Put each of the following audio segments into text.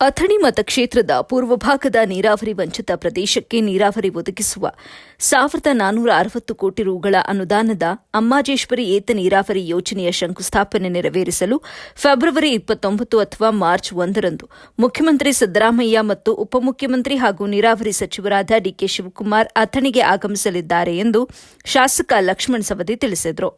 ಅಥಣಿ ಮತಕ್ಷೇತ್ರದ ಪೂರ್ವ ಭಾಗದ ನೀರಾವರಿ ವಂಚಿತ ಪ್ರದೇಶಕ್ಕೆ ನೀರಾವರಿ ಒದಗಿಸುವ 1,460 ಕೋಟಿ ರುಗಳ ಅನುದಾನದ ಅಮ್ಮಾಜೇಶ್ವರಿ ಏತ ನೀರಾವರಿ ಯೋಜನೆಯ ಶಂಕುಸ್ಥಾಪನೆ ನೆರವೇರಿಸಲು ಫೆಬ್ರವರಿ 29 ಅಥವಾ ಮಾರ್ಚ್ 1ರಂದು ಮುಖ್ಯಮಂತ್ರಿ ಸಿದ್ದರಾಮಯ್ಯ ಮತ್ತು ಉಪಮುಖ್ಯಮಂತ್ರಿ ಹಾಗೂ ನೀರಾವರಿ ಸಚಿವರಾದ ಡಿಕೆ ಶಿವಕುಮಾರ್ ಅಥಣಿಗೆ ಆಗಮಿಸಲಿದ್ದಾರೆ ಎಂದು ಶಾಸಕ ಲಕ್ಷ್ಮಣ ಸವದಿ ತಿಳಿಸಿದರು.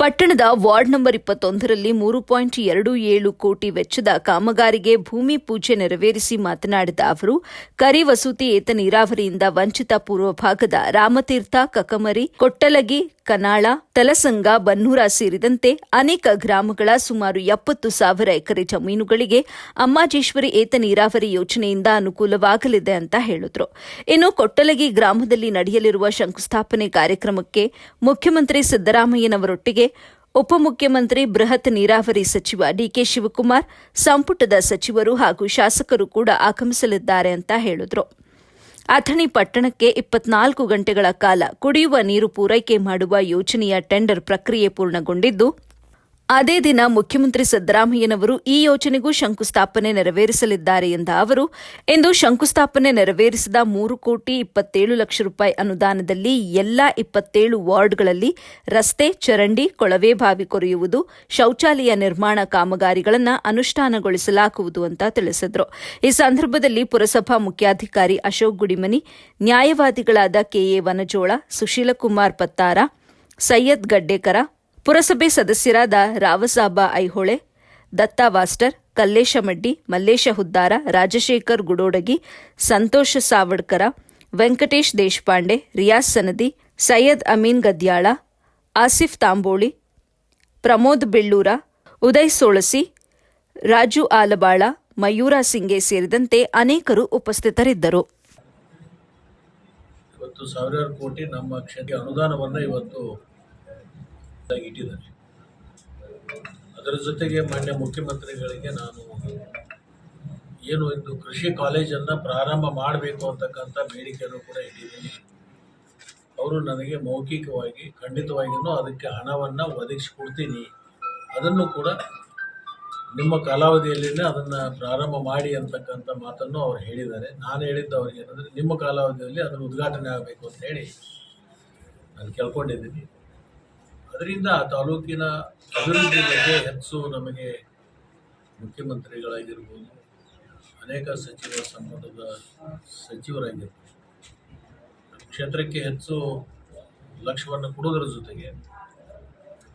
ಪಟ್ಟಣದ ವಾರ್ಡ್ ನಂಬರ್ 21ರಲ್ಲಿ 3.27 ಕೋಟಿ ವೆಚ್ಚದ ಕಾಮಗಾರಿಗೆ ಭೂಮಿ ಪೂಜೆ ನೆರವೇರಿಸಿ ಮಾತನಾಡಿದ ಅವರು, ಕರಿವಸೂತಿ ಏತ ನೀರಾವರಿಯಿಂದ ವಂಚಿತ ಪೂರ್ವ ಭಾಗದ ರಾಮತೀರ್ಥ, ಕಕಮರಿ, ಕೊಟ್ಟಲಗಿ, ಕನಾಳ, ತಲಸಂಗ, ಬನ್ನೂರ ಸೇರಿದಂತೆ ಅನೇಕ ಗ್ರಾಮಗಳ ಸುಮಾರು 70,000 ಎಕರೆ ಜಮೀನುಗಳಿಗೆ ಅಮ್ಮಾಜೇಶ್ವರಿ ಏತ ನೀರಾವರಿ ಯೋಜನೆಯಿಂದ ಅನುಕೂಲವಾಗಲಿದೆ ಅಂತ ಹೇಳಿದರು. ಇನ್ನು ಕೊಟ್ಟಲಗಿ ಗ್ರಾಮದಲ್ಲಿ ನಡೆಯಲಿರುವ ಶಂಕುಸ್ಥಾಪನೆ ಕಾರ್ಯಕ್ರಮಕ್ಕೆ ಮುಖ್ಯಮಂತ್ರಿ ಸಿದ್ದರಾಮಯ್ಯನವರೊಟ್ಟಿಗೆ ಉಪಮುಖ್ಯಮಂತ್ರಿ, ಬೃಹತ್ ನೀರಾವರಿ ಸಚಿವ ಡಿಕೆ ಶಿವಕುಮಾರ್, ಸಂಪುಟದ ಸಚಿವರು ಹಾಗೂ ಶಾಸಕರು ಕೂಡ ಆಗಮಿಸಲಿದ್ದಾರೆ ಅಂತ ಹೇಳಿದರು. ಅಥಣಿ ಪಟ್ಟಣಕ್ಕೆ 24 ಗಂಟೆಗಳ ಕಾಲ ಕುಡಿಯುವ ನೀರು ಪೂರೈಕೆ ಮಾಡುವ ಯೋಜನೆಯ ಟೆಂಡರ್ ಪ್ರಕ್ರಿಯೆ ಪೂರ್ಣಗೊಂಡಿದ್ದು, ಅದೇ ದಿನ ಮುಖ್ಯಮಂತ್ರಿ ಸಿದ್ದರಾಮಯ್ಯನವರು ಈ ಯೋಜನೆಗೂ ಶಂಕುಸ್ಥಾಪನೆ ನೆರವೇರಿಸಲಿದ್ದಾರೆ ಎಂದ ಅವರು, ಇಂದು ಶಂಕುಸ್ಥಾಪನೆ ನೆರವೇರಿಸಿದ 3 ಕೋಟಿ 27 ಲಕ್ಷ ರೂಪಾಯಿ ಅನುದಾನದಲ್ಲಿ ಎಲ್ಲಾ 27 ವಾರ್ಡ್ಗಳಲ್ಲಿ ರಸ್ತೆ, ಚರಂಡಿ, ಕೊಳವೆ ಬಾವಿ ಕೊರೆಯುವುದು, ಶೌಚಾಲಯ ನಿರ್ಮಾಣ ಕಾಮಗಾರಿಗಳನ್ನು ಅನುಷ್ಠಾನಗೊಳಿಸಲಾಗುವುದು ಅಂತ ತಿಳಿಸಿದರು. ಈ ಸಂದರ್ಭದಲ್ಲಿ ಪುರಸಭಾ ಮುಖ್ಯಾಧಿಕಾರಿ ಅಶೋಕ್ ಗುಡಿಮನಿ, ನ್ಯಾಯವಾದಿಗಳಾದ ಕೆಎ ವನಜೋಳ, ಸುಶೀಲಕುಮಾರ್ ಪತ್ತಾರ, ಸೈಯದ್ ಗಡ್ಡೇಕರ, ಪುರಸಭೆ ಸದಸ್ಯರಾದ ರಾವಸಾಬ ಐಹೊಳೆ, ದತ್ತಾ ವಾಸ್ಟರ್, ಕಲ್ಲೇಶ ಮಡ್ಡಿ, ಮಲ್ಲೇಶ ಹುದ್ದಾರ, ರಾಜಶೇಖರ್ ಗುಡೋಡಗಿ, ಸಂತೋಷ ಸಾವಡ್ಕರ, ವೆಂಕಟೇಶ್ ದೇಶಪಾಂಡೆ, ರಿಯಾಜ್ ಸನದಿ, ಸೈಯದ್ ಅಮೀನ್ ಗದ್ಯಾಳ, ಆಸಿಫ್ ತಾಂಬೋಳಿ, ಪ್ರಮೋದ್ ಬೆಳ್ಳೂರ, ಉದಯ್ ಸೋಳಸಿ, ರಾಜು ಆಲಬಾಳ, ಮಯೂರ ಸಿಂಗೆ ಸೇರಿದಂತೆ ಅನೇಕರು ಉಪಸ್ಥಿತರಿದ್ದರು. ಇವತ್ತು ಸಾವಿರಾರು ಕೋಟಿ ನಮ್ಮ ಕ್ಷೇತ್ರ ಅನುದಾನವನ್ನು ಇವತ್ತು ಇಟ್ಟಿದ್ದಾರೆ. ಅದರ ಜೊತೆಗೆ ಮಾನ್ಯ ಮುಖ್ಯಮಂತ್ರಿಗಳಿಗೆ ನಾನು ಏನು ಇಂದು ಕೃಷಿ ಕಾಲೇಜನ್ನು ಪ್ರಾರಂಭ ಮಾಡಬೇಕು ಅಂತಕ್ಕಂಥ ಬೇಡಿಕೆಯನ್ನು ಕೂಡ ಇಟ್ಟಿದ್ದೀನಿ. ಅವರು ನನಗೆ ಮೌಖಿಕವಾಗಿ ಖಂಡಿತವಾಗಿಯೂ ಅದಕ್ಕೆ ಹಣವನ್ನು ಒದಗಿಸಿಕೊಡ್ತೀನಿ, ಅದನ್ನು ಕೂಡ ನಿಮ್ಮ ಕಾಲಾವಧಿಯಲ್ಲಿನೇ ಅದನ್ನು ಪ್ರಾರಂಭ ಮಾಡಿ ಅಂತಕ್ಕಂಥ ಮಾತನ್ನು ಅವರು ಹೇಳಿದ್ದಾರೆ. ನಾನು ಹೇಳಿದ್ದು ಅವರಿಗೆ ಏನಂದರೆ, ನಿಮ್ಮ ಕಾಲಾವಧಿಯಲ್ಲಿ ಅದನ್ನು ಉದ್ಘಾಟನೆ ಆಗಬೇಕು ಅಂತ ಹೇಳಿ ನಾನು ಕೇಳ್ಕೊಂಡಿದ್ದೀನಿ. ಅದರಿಂದ ಆ ತಾಲೂಕಿನ ಅಭಿವೃದ್ಧಿ ಬಗ್ಗೆ ಹೆಚ್ಚು ನಮಗೆ ಮುಖ್ಯಮಂತ್ರಿಗಳಾಗಿರ್ಬೋದು, ಅನೇಕ ಸಚಿವ ಸಂಪುಟದ ಸಚಿವರಾಗಿರ್ಬೋದು, ಕ್ಷೇತ್ರಕ್ಕೆ ಹೆಚ್ಚು ಲಕ್ಷ್ಯವನ್ನು ಕೊಡೋದರ ಜೊತೆಗೆ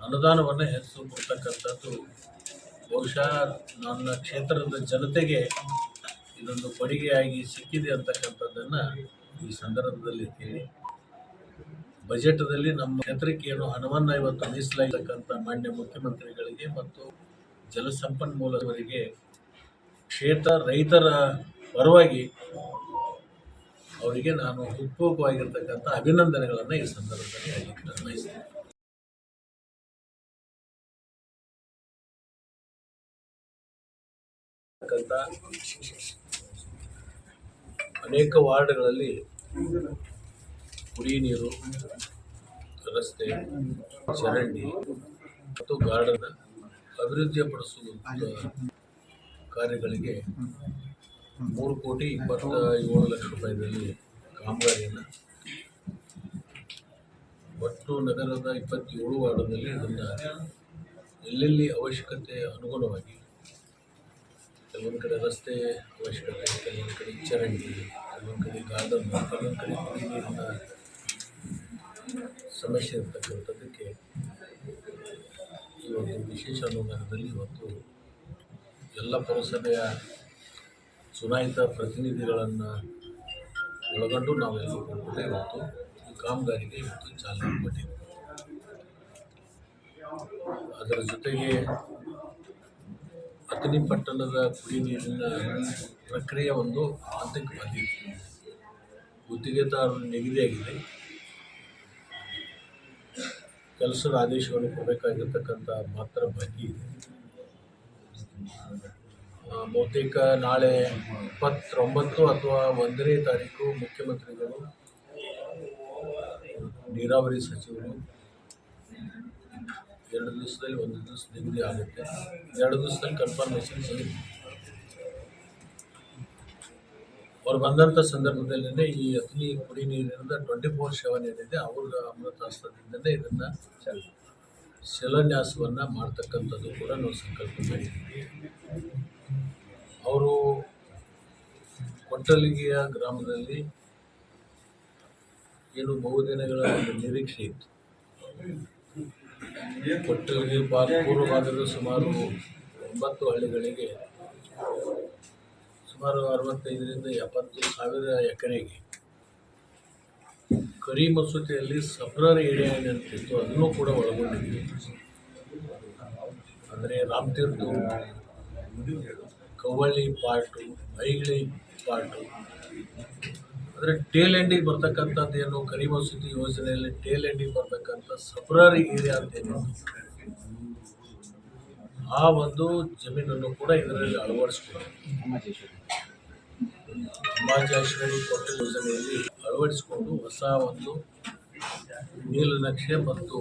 ಅನುದಾನವನ್ನು ಹೆಚ್ಚು ಕೊಡ್ತಕ್ಕಂಥದ್ದು ಬಹುಶಃ ನನ್ನ ಕ್ಷೇತ್ರದ ಜನತೆಗೆ ಇದೊಂದು ಕೊಡುಗೆಯಾಗಿ ಸಿಕ್ಕಿದೆ ಅಂತಕ್ಕಂಥದ್ದನ್ನು ಈ ಸಂದರ್ಭದಲ್ಲಿ ಹೇಳಿ, ಬಜೆಟ್ದಲ್ಲಿ ನಮ್ಮ ಕ್ಷೇತ್ರಕ್ಕೆ ಏನು ಹಣವನ್ನು ಇವತ್ತು ಮೀಸಲಾಗಿರ್ತಕ್ಕಂಥ ಮಾನ್ಯ ಮುಖ್ಯಮಂತ್ರಿಗಳಿಗೆ ಮತ್ತು ಜಲಸಂಪನ್ಮೂಲದವರಿಗೆ ಕ್ಷೇತ್ರ ರೈತರ ಪರವಾಗಿ ಅವರಿಗೆ ನಾನು ಹೃತ್ಪೂರ್ವಕವಾಗಿರ್ತಕ್ಕಂಥ ಅಭಿನಂದನೆಗಳನ್ನು ಈ ಸಂದರ್ಭದಲ್ಲಿ ಹೇಳಲಿಕ್ಕೆ ನಾನು ಬಯಸ್ತೇನೆ. ಅನೇಕ ವಾರ್ಡ್ಗಳಲ್ಲಿ ಕುಡಿಯ ನೀರು, ರಸ್ತೆ, ಚರಂಡಿ ಮತ್ತು ಗಾರ್ಡನ್ ಅಭಿವೃದ್ಧಿಪಡಿಸುವ ಕಾರ್ಯಗಳಿಗೆ 3 ಕೋಟಿ 27 ಲಕ್ಷ ರೂಪಾಯಿದಲ್ಲಿ ಕಾಮಗಾರಿಯನ್ನು ಒಟ್ಟು ನಗರದ 27 ವಾರ್ಡ್ನಲ್ಲಿ ಇದನ್ನು ಎಲ್ಲೆಲ್ಲಿ ಅವಶ್ಯಕತೆ ಅನುಗುಣವಾಗಿ, ಕೆಲವೊಂದು ಕಡೆ ರಸ್ತೆ ಅವಶ್ಯಕತೆ, ಕೆಲವೊಂದು ಕಡೆ ಚರಂಡಿ, ಕೆಲವೊಂದು ಕಡೆ ಗಾರ್ಡನ್, ಕೆಲವೊಂದು ಕಡೆ ಕುಡಿಯ ನೀರಿನ ಸಮಸ್ಯೆ ಇರ್ತಕ್ಕಂಥದ್ದಕ್ಕೆ ಈ ಒಂದು ವಿಶೇಷ ಅನುದಾನದಲ್ಲಿ ಇವತ್ತು ಎಲ್ಲ ಪುರಸಭೆಯ ಚುನಾಯಿತ ಪ್ರತಿನಿಧಿಗಳನ್ನು ಒಳಗೊಂಡು ನಾವೆಲ್ಲರೂ ಕೂಡ ಇವತ್ತು ಈ ಕಾಮಗಾರಿಗೆ ಇವತ್ತು ಚಾಲನೆ ಕೊಟ್ಟಿದ್ದೇವೆ. ಅದರ ಜೊತೆಗೆ ಅಥಣಿ ಪಟ್ಟಣದ ಕುಡಿಯ ನೀರಿನ ಪ್ರಕ್ರಿಯೆ ಒಂದು ಹಂತಕ್ಕೆ ಬಂದಿದೆ. ಗುತ್ತಿಗೆದಾರರು ನಿಗದಿಯಾಗಿದೆ, ಕೆಲಸದ ಆದೇಶವನ್ನು ಕೊಡಬೇಕಾಗಿರ್ತಕ್ಕಂಥ ಮಾತ್ರ ಬಾಕಿ ಇದೆ. ಬಹುತೇಕ ನಾಳೆ 29 ಅಥವಾ 1ನೇ ತಾರೀಕು ಮುಖ್ಯಮಂತ್ರಿಗಳು, ನೀರಾವರಿ ಸಚಿವರು 2 ದಿವಸದಲ್ಲಿ 1 ದಿವಸ ನಿಗದಿ ಆಗುತ್ತೆ. 2 ದಿವಸದಲ್ಲಿ ಕನ್ಫರ್ಮೇಷನ್ ಸಿಗುತ್ತೆ. ಅವ್ರು ಬಂದಂಥ ಸಂದರ್ಭದಲ್ಲೇ ಈ ಅಗ್ನಿ ಕುಡಿ ನೀರಿನಿಂದ 24/7 ಏನಿದೆ ಅವ್ರ ಅಮೃತ ಹಸ್ತದಿಂದಲೇ ಇದನ್ನು ಶಿಲಾನ್ಯಾಸವನ್ನು ಮಾಡ್ತಕ್ಕಂಥದ್ದು ಕೂಡ ನಾವು ಸಂಕಲ್ಪ ಮಾಡಿದ್ದೀವಿ. ಅವರು ಕೊಟ್ಟಲಿಗೆಯ ಗ್ರಾಮದಲ್ಲಿ ಏನು ಬಹುದಿನಗಳ ಒಂದು ನಿರೀಕ್ಷೆ ಇತ್ತು. ಕೊಟ್ಟಲಿಗೆ ಪೂರ್ವ ಭಾಗದ ಸುಮಾರು 9 ಹಳ್ಳಿಗಳಿಗೆ ಸುಮಾರು 65ರಿಂದ 70 ಸಾವಿರ ಎಕರೆಗೆ ಕರಿ ಮಸೂತಿಯಲ್ಲಿ ಸಬ್ರರ್ ಏರಿಯಾ ಏನಂತಿತ್ತು ಅದನ್ನು ಕೂಡ ಒಳಗೊಂಡಿದ್ವಿ. ಅಂದರೆ ರಾಮತೀರ್ಥ, ಕವಳ್ಳಿ ಪಾರ್ಟು, ಐಗಳಿ ಪಾರ್ಟು, ಅಂದರೆ ಟೇಲ್ ಎಂಡಿಗೆ ಬರ್ತಕ್ಕಂಥದ್ದು ಏನು ಕರಿ ಮಸೂತಿ ಯೋಜನೆಯಲ್ಲಿ ಟೇಲ್ ಎಂಡಿಗೆ ಬರ್ತಕ್ಕಂಥ ಸಬ್ರರ್ ಏರಿಯಾ ಅಂತೇನು ಆ ಒಂದು ಜಮೀನನ್ನು ಕೂಡ ಇದರಲ್ಲಿ ಅಳವಡಿಸ್ಕೊಂಡು ಅಂಬಾಜೇಶ್ವರಿ ಕೊಟ್ಟ ಯೋಜನೆಯಲ್ಲಿ ಅಳವಡಿಸಿಕೊಂಡು ಹೊಸ ಒಂದು ನೀಲನಕ್ಷೆ ಮತ್ತು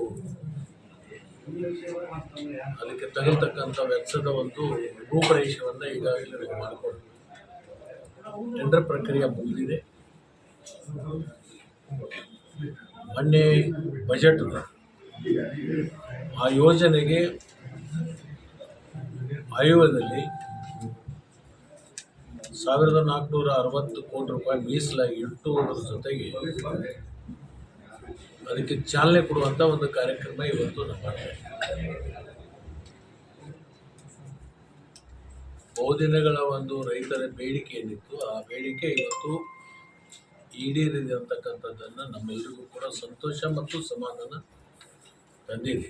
ಅದಕ್ಕೆ ತಗಲ್ತಕ್ಕಂಥ ವೆಚ್ಚದ ಒಂದು ರೂಪರೇಷೆಯನ್ನು ಈಗಾಗಲೇ ರೆಡಿ ಮಾಡಿಕೊಂಡು ಟೆಂಡರ್ ಪ್ರಕ್ರಿಯೆ ಮುಗಿದಿದೆ. ಮೊನ್ನೆ ಬಜೆಟ್ ಆ ಯೋಜನೆಗೆ ಆಯೋಗದಲ್ಲಿ 1460 ಕೋಟಿ ರೂಪಾಯಿ ಮೀಸಲಾಗಿ ಇಟ್ಟುವುದರ ಜೊತೆಗೆ ಅದಕ್ಕೆ ಚಾಲನೆ ಕೊಡುವಂಥ ಒಂದು ಕಾರ್ಯಕ್ರಮ ಇವತ್ತು ನಮ್ಮ ಬಹುದಿನಗಳ ಒಂದು ರೈತರ ಬೇಡಿಕೆ ಏನಿತ್ತು ಆ ಬೇಡಿಕೆ ಇವತ್ತು ಈಡೇರಿದೆ ಅಂತಕ್ಕಂಥದ್ದನ್ನು ನಮ್ಮೆಲ್ಲರಿಗೂ ಕೂಡ ಸಂತೋಷ ಮತ್ತು ಸಮಾಧಾನ ತಂದಿದೆ.